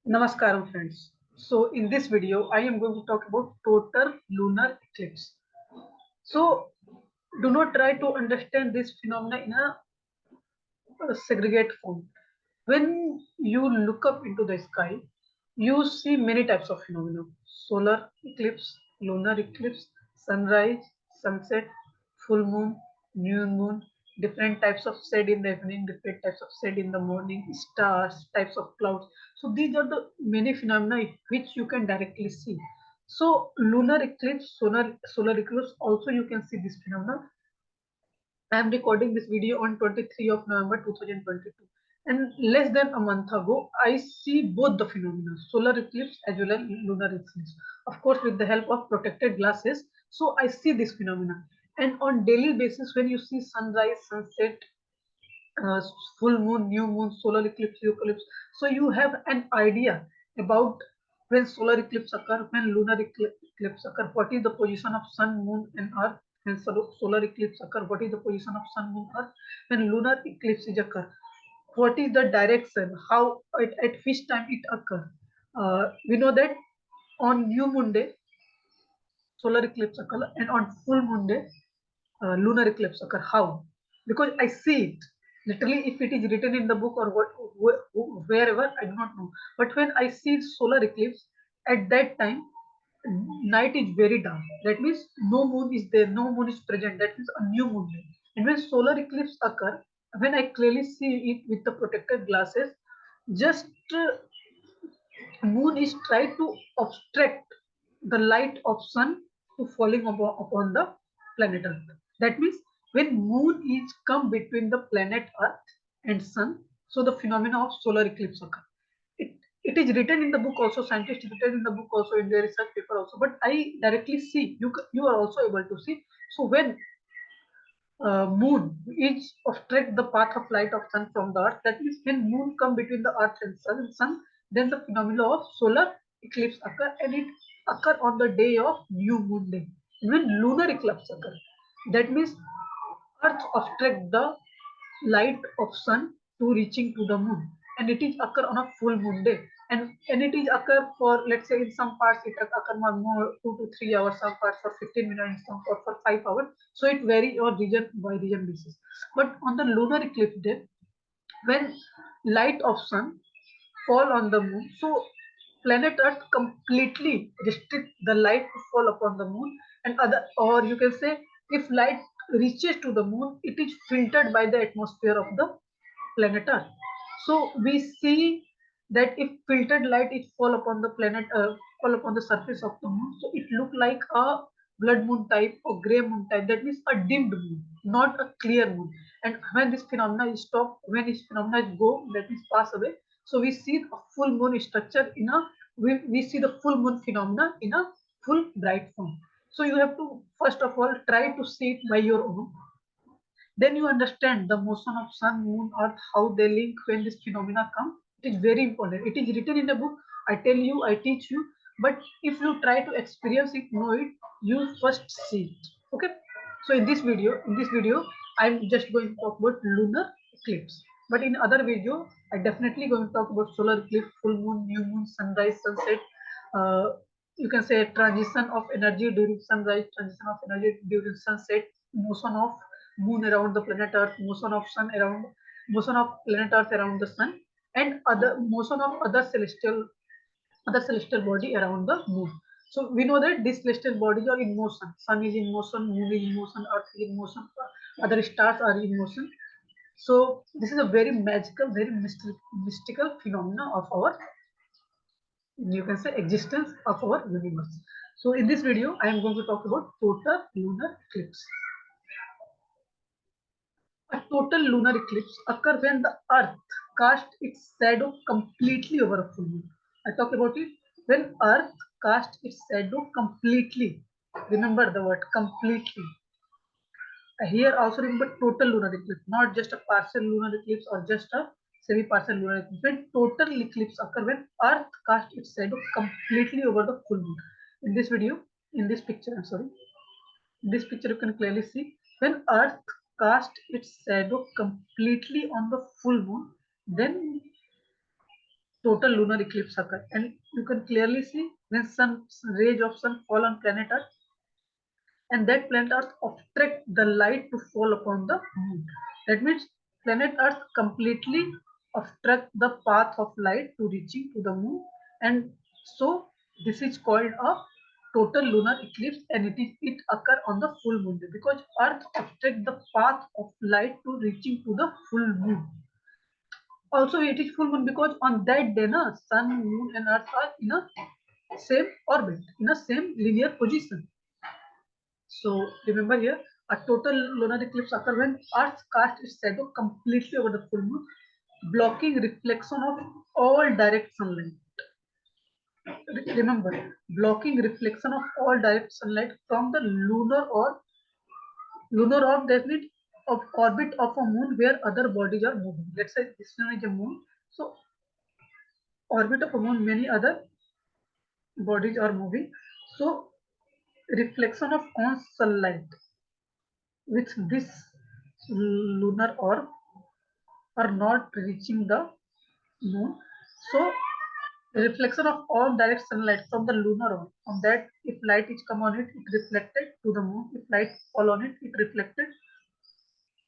Namaskaram friends. So in this video I am going to talk about total lunar eclipse. So do not try to understand this phenomena in a segregate form. When you look up into the sky, you see many types of phenomena: solar eclipse, lunar eclipse, sunrise, sunset, full moon, new moon, different types of shade in the evening, different types of shade in the morning, stars, types of clouds. So these are the many phenomena which you can directly see. So lunar eclipse, solar eclipse, also you can see this phenomena. I am recording this video on 23 of November 2022, and less than a month ago I see both the phenomena, solar eclipse as well as lunar eclipse, of course with the help of protected glasses. So I see this phenomena, and on daily basis when you see sunrise, sunset, uh, full moon, new moon, solar eclipse, eclipse, so you have an idea about when solar eclipse occur, when lunar eclipse occur, what is the position of sun, moon, and earth. When solar eclipse occur, what is the position of sun, moon, earth. When lunar eclipse is occur, what is the direction, how at which time it occur. We know that on new moon day solar eclipse occur, and on full moon day lunar eclipse occur. How? Because I see it literally. If it is written in the book or wherever, I do not know. But when I see solar eclipse, at that time night is very dark. That means no moon is there, no moon is present. That means a new moon day. And when solar eclipse occur, when I clearly see it with the protected glasses, just moon is try to obstruct the light of sun to falling upon the planet earth. That means when moon is come between the planet earth and sun, so the phenomena of solar eclipse occur. It is written in the book also, scientists written in the book also, in their research paper also, but I directly see, you are also able to see. So when moon is obstruct the path of light of sun from the earth, that means when moon come between the earth and sun, then the phenomena of solar eclipse occur, and it occur on the day of new moon day. And when lunar eclipse occur, that means earth obstruct the light of sun to reaching to the moon, and it is occur on a full moon day. And it is occur for, let's say, in some parts it occur more 2 to 3 hours, some parts for 15 minutes, some parts for 5 hours. So it vary on region by region basis. But on the lunar eclipse day, when light of sun fall on the moon, so planet earth completely restrict the light to fall upon the moon. And other, or you can say, if light reaches to the moon, it is filtered by the atmosphere of the planet earth. So we see that if filtered light is fall upon the planet, fall upon the surface of the moon, so it look like a blood moon type or gray moon type. That means a dimmed moon, not a clear moon. And when this phenomena is stop, when this phenomena is go, that means pass away, so we see a full moon structure in a, we see the full moon phenomena in a full bright form. So you have to first of all try to see it by your own. Then you understand the motion of sun, moon, earth, how they link when this phenomena come. It is very important. It is written in a book. I tell you, I teach you. But if you try to experience it, know it, you first see it. Okay. So in this video, I'm just going to talk about lunar eclipse. But in other video, I definitely going to talk about solar eclipse, full moon, new moon, sunrise, sunset. Uh, you can say transition of energy during sunrise, transition of energy during sunset, motion of moon around the planet earth, motion of planet earth around the sun, and other motion of other celestial body around the moon. So we know that these celestial bodies are in motion. Sun is in motion, moon is in motion, earth is in motion, other stars are in motion. So this is a very magical, very mystical phenomena of our, you can say, existence of our universe. So in this video I am going to talk about total lunar eclipse. A total lunar eclipse occurs when the Earth casts its shadow completely over a full moon. I talk about it when Earth casts its shadow completely. Remember the word completely. Here also remember total lunar eclipse, not just a partial lunar eclipse or just a semi-partial lunar eclipse. When total eclipse occurs when Earth casts its shadow completely over the full moon. In this video, in this picture, I'm sorry, in this picture you can clearly see when Earth casts its shadow completely on the full moon, then total lunar eclipse occur, and you can clearly see when sun rays of sun fall on planet Earth, and that planet Earth obstruct the light to fall upon the moon. That means planet Earth completely obstruct the path of light to reaching to the moon, and so this is called a total lunar eclipse, and it occur on the full moon day because Earth obstruct the path of light to reaching to the full moon. Also, it is full moon because on that day, na, sun, moon, and Earth are in a same orbit, in a same linear position. So remember here, a total lunar eclipse occurs when Earth casts its shadow completely over the full moon, blocking reflection of all direct sunlight. Remember, blocking reflection of all direct sunlight from the lunar orb, that means of orbit of a moon where other bodies are moving. Let's say this one is a moon. So orbit of a moon, many other bodies are moving. So reflection of on sunlight with this lunar orb are not reaching the moon. So reflection of all direct sunlight from the lunar orb, on that if light is come on it, it reflected to the moon. If light fall on it, it reflected.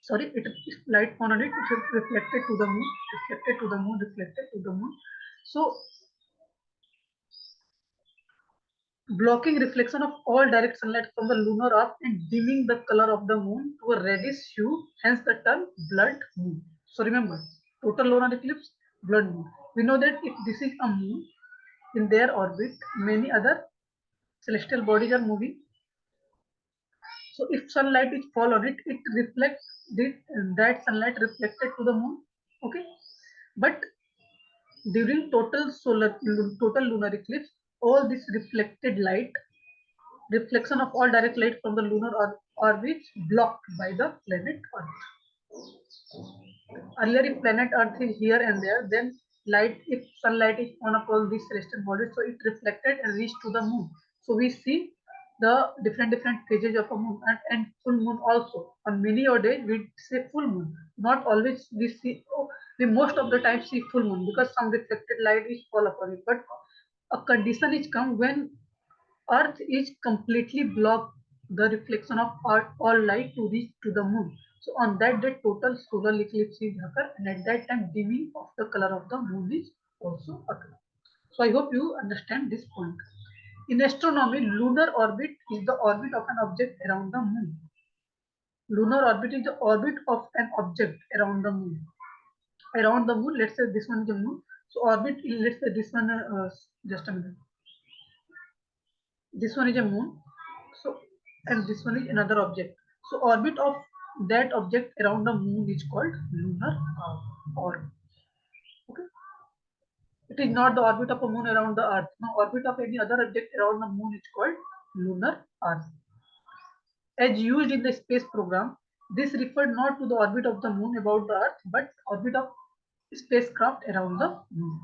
Sorry, if light fall on it, it is reflected to the moon, reflected to the moon, reflected to the moon. So blocking reflection of all direct sunlight from the lunar orb and dimming the color of the moon to a reddish hue, hence the term blood moon. So remember, total lunar eclipse, blood moon. We know that if this is a moon, in their orbit, many other celestial bodies are moving. So if sunlight is fall on it, it reflects that sunlight reflected to the moon. Okay, but during total lunar eclipse, all this reflected light, reflection of all direct light from the lunar orbit blocked by the planet Earth. Earlier, if planet Earth is here and there, then light, if sunlight is on across these celestial bodies, so it reflected and reached to the moon. So we see the different phases of a moon, and full moon also. On many or days we say full moon. Not always we see. Oh, we most of the time see full moon because some reflected light is fall upon it. But a condition is come when Earth is completely blocked the reflection of all light to reach to the moon. So on that day, total solar eclipse is occur, and at that time, dimming of the color of the moon is also occur. So I hope you understand this point. In astronomy, lunar orbit is the orbit of an object around the moon. Lunar orbit is the orbit of an object around the moon. Around the moon, let's say this one is the moon. So orbit, let's say this one, just a minute. This one is a moon. So, and this one is another object. So orbit of that object around the moon is called lunar orb. Okay, it is not the orbit of a moon around the earth. No, orbit of any other object around the moon is called lunar orb. As used in the space program, this referred not to the orbit of the moon about the earth, but orbit of spacecraft around the moon.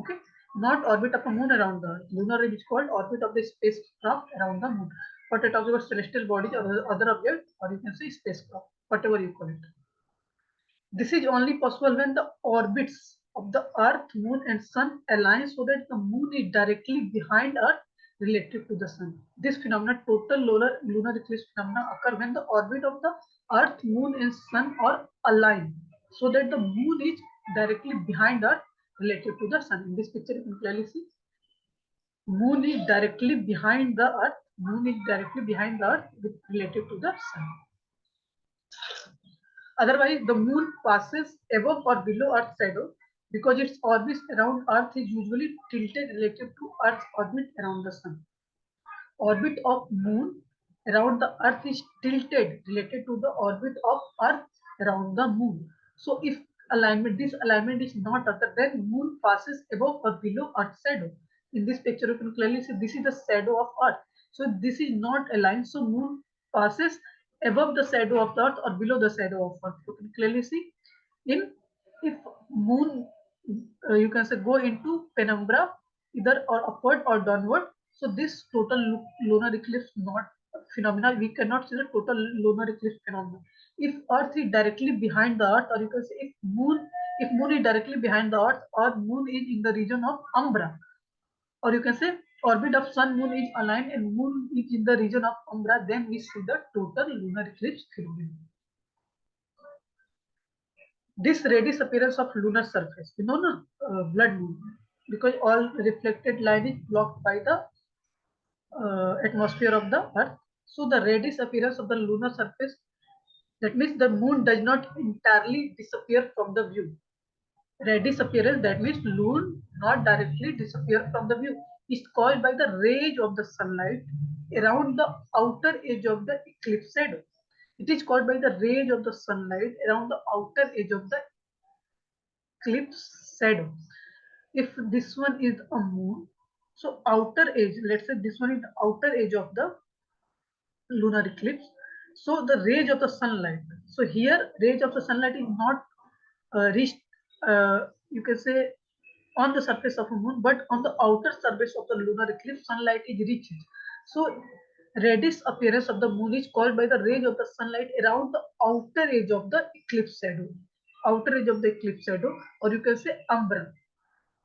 Okay, not orbit of a moon around the earth. Lunar is called orbit of the spacecraft around the moon. But it talks about celestial bodies or other objects, or you can say spacecraft, whatever you call it. This is only possible when the orbits of the earth, moon, and sun align so that the moon is directly behind earth relative to the sun. This phenomenon, total lunar eclipse phenomena, occur when the orbit of the earth, moon, and sun are aligned so that the moon is directly behind earth relative to the sun. In this picture, you can clearly see moon is directly behind the earth. Moon is directly behind the earth relative to the sun. Otherwise, the moon passes above or below Earth's shadow because its orbit around Earth is usually tilted relative to Earth's orbit around the sun. Orbit of moon around the earth is tilted related to the orbit of earth around the moon. So if this alignment is not occur, then moon passes above or below earth's shadow. In this picture, you can clearly see this is the shadow of earth. So this is not aligned. So moon passes above the shadow of the earth or below the shadow of earth. You can clearly see in if moon you can say go into penumbra either or upward or downward. So this total lunar eclipse not phenomena, we cannot see the total lunar eclipse phenomena if earth is directly behind the earth, or you can say if moon If moon is directly behind the earth or moon is in the region of umbra, or you can say orbit of sun moon is aligned and moon is in the region of umbra, then we see the total lunar eclipse phenomenon. This red appearance of lunar surface, blood moon, because all reflected light is blocked by the atmosphere of the earth. So the reddish appearance of the lunar surface, that means the moon does not entirely disappear from the view. Reddish appearance, that means moon not directly disappear from the view, is caused by the rays of the sunlight around the outer edge of the eclipse shadow. It is caused by the rays of the sunlight around the outer edge of the eclipse shadow. If this one is a moon, so outer edge, let's say this one is the outer edge of the lunar eclipse. So the rays of the sunlight. So here rays of the sunlight is not reached, you can say, on the surface of a moon, but on the outer surface of the lunar eclipse, sunlight is reached. So reddish appearance of the moon is caused by the rays of the sunlight around the outer edge of the eclipse shadow. Outer edge of the eclipse shadow, or you can say umbra,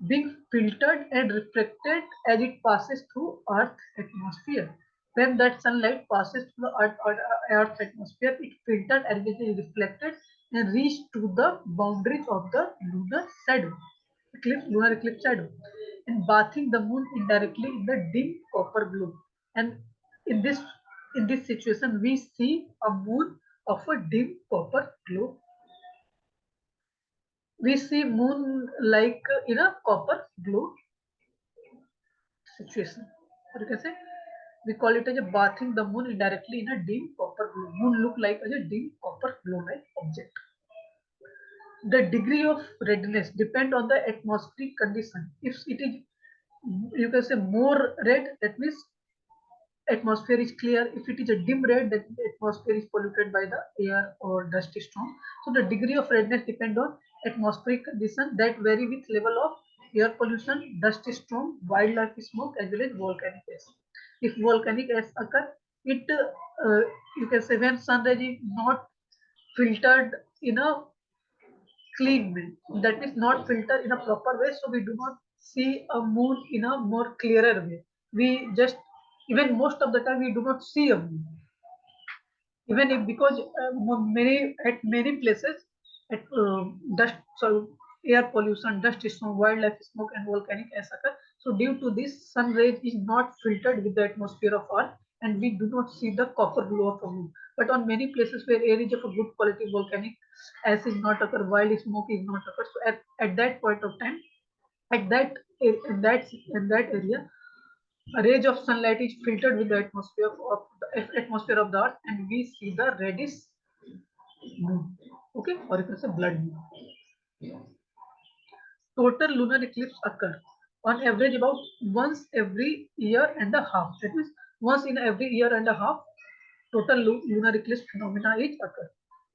being filtered and reflected as it passes through Earth's atmosphere. When that sunlight passes through the Earth's atmosphere, it filtered and it is reflected and reached to the boundaries of the lunar shadow, lunar eclipse shadow, and bathing the moon indirectly in the dim copper glow. And in this in this situation, we see a moon of a dim copper glow. We see moon like in a copper glow situation. Or you can say we call it as a bathing the moon indirectly in a dim copper glow. Moon look like as a dim copper glow-like object. The degree of redness depend on the atmospheric condition. If it is, you can say, more red, that means atmosphere is clear. If it is a dim red, that the atmosphere is polluted by the air or dust storm. So the degree of redness depend on atmospheric condition that vary with level of air pollution, dust storm, wildlife smoke, as well as volcanic ash. If volcanic ash occur, it you can say when sun rays is not filtered in a clean way, that is not filtered in a proper way, so we do not see a moon in a more clearer way. We just, even most of the time we do not see a moon, even if, because many at many places at dust, so air pollution, dust storm, wildlife smoke, and volcanic ash occur. So due to this, sun rays is not filtered with the atmosphere of earth, and we do not see the copper glow of a moon. But on many places where air is of a good quality, volcanic ash is not occur, wild smoke is not occur, so at that point of time, at that in that area, a rays of sunlight is filtered with the atmosphere of the earth, and we see the reddish moon. Okay, or you can say blood moon. Total lunar eclipse occur on average about once every year and a half. That means once in every year and a half, total lunar eclipse phenomena is occur.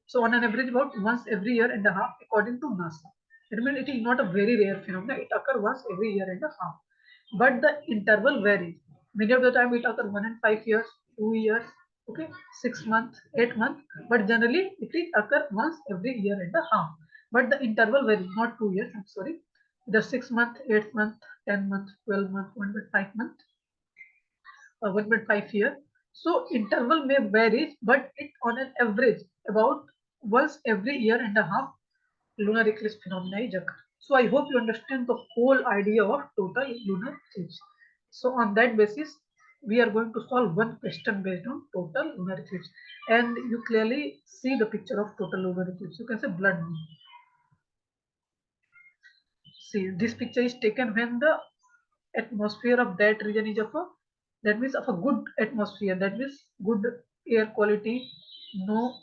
So on an average about once every year and a half, according to NASA. It means it is not a very rare phenomenon. It occurs once every year and a half. But the interval varies. Many of the time it occurs 1 in 5 years, 2 years, okay, 6 months, 8 months. But generally it is occur once every year and a half. But the interval varies, not 2 years. I'm sorry. The 6 month, 8 month, 10 month, 12 month, 1.5 month, 1.5 year. So interval may vary, but it on an average about once every year and a half lunar eclipse phenomena is occur. So I hope you understand the whole idea of total lunar eclipse. So on that basis, we are going to solve one question based on total lunar eclipse, and you clearly see the picture of total lunar eclipse. You can say blood moon. See, this picture is taken when the atmosphere of that region is of a, that means of a good atmosphere, that means good air quality, no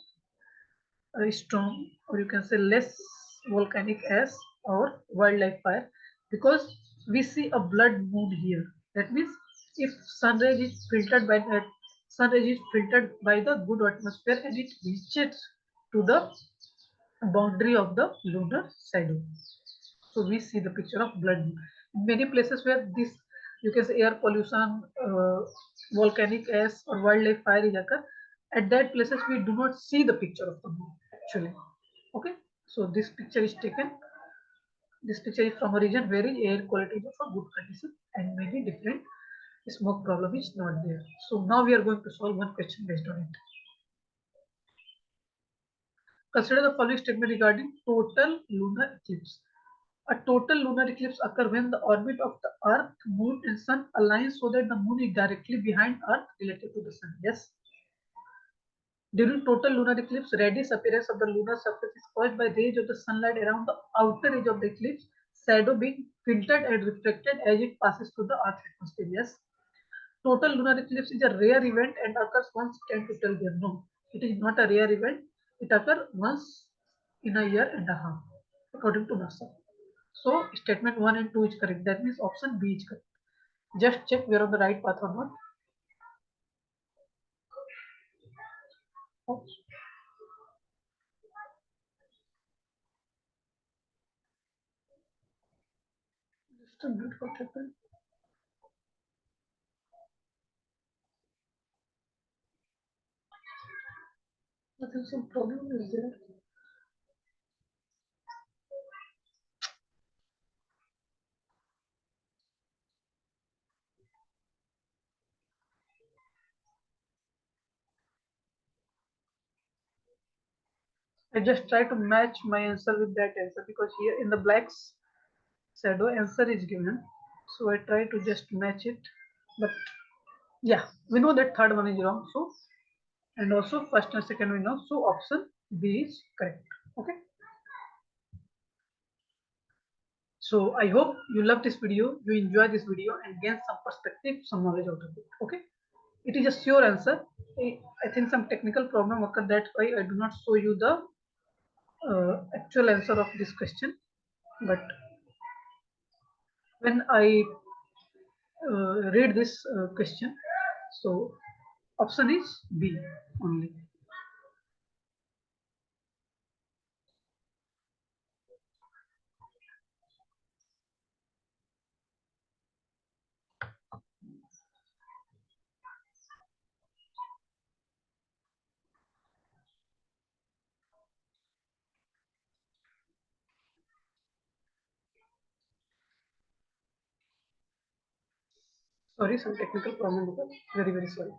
storm, or you can say less volcanic ash or wildlife fire, because we see a blood moon here. That means if sun rays is filtered by that, sun rays is filtered by the good atmosphere and it reaches to the boundary of the lunar shadow. So we see the picture of blood moon. In many places where this, you can say, air pollution, volcanic ash or wildlife fire is occur, at that places we do not see the picture of the moon actually. Okay, so this picture is taken This picture is from a region where air quality is of good condition and many different smoke problem is not there. So now we are going to solve one question based on it. Consider the following statement regarding total lunar eclipse. A total lunar eclipse occurs when the orbit of the Earth, Moon, and Sun align so that the Moon is directly behind Earth relative to the Sun. Yes. During total lunar eclipse, reddish appearance of the lunar surface is caused by rays of the sunlight around the outer edge of the eclipse, shadow being filtered and reflected as it passes through the Earth's atmosphere. Yes. Total lunar eclipse is a rare event and occurs once 10 to 12 years. No, it is not a rare event. It occurs once in a year and a half, according to NASA. So statement 1 and 2 is correct. That means option B is correct. Just check we are on the right path or not. Oops, just a minute, what happened? I think some problem is there. I just try to match my answer with that answer because here in the blacks shadow answer is given. So I try to just match it. But yeah, we know that third one is wrong. So and also first and second we know. So option B is correct. Okay. So I hope you love this video, you enjoy this video and gain some perspective, some knowledge out of it. Okay. It is a sure answer. I think some technical problem occurred, that's why I do not show you the actual answer of this question. But when I read this question, so option is B only. Sorry, some technical problem occurred. Very, very sorry.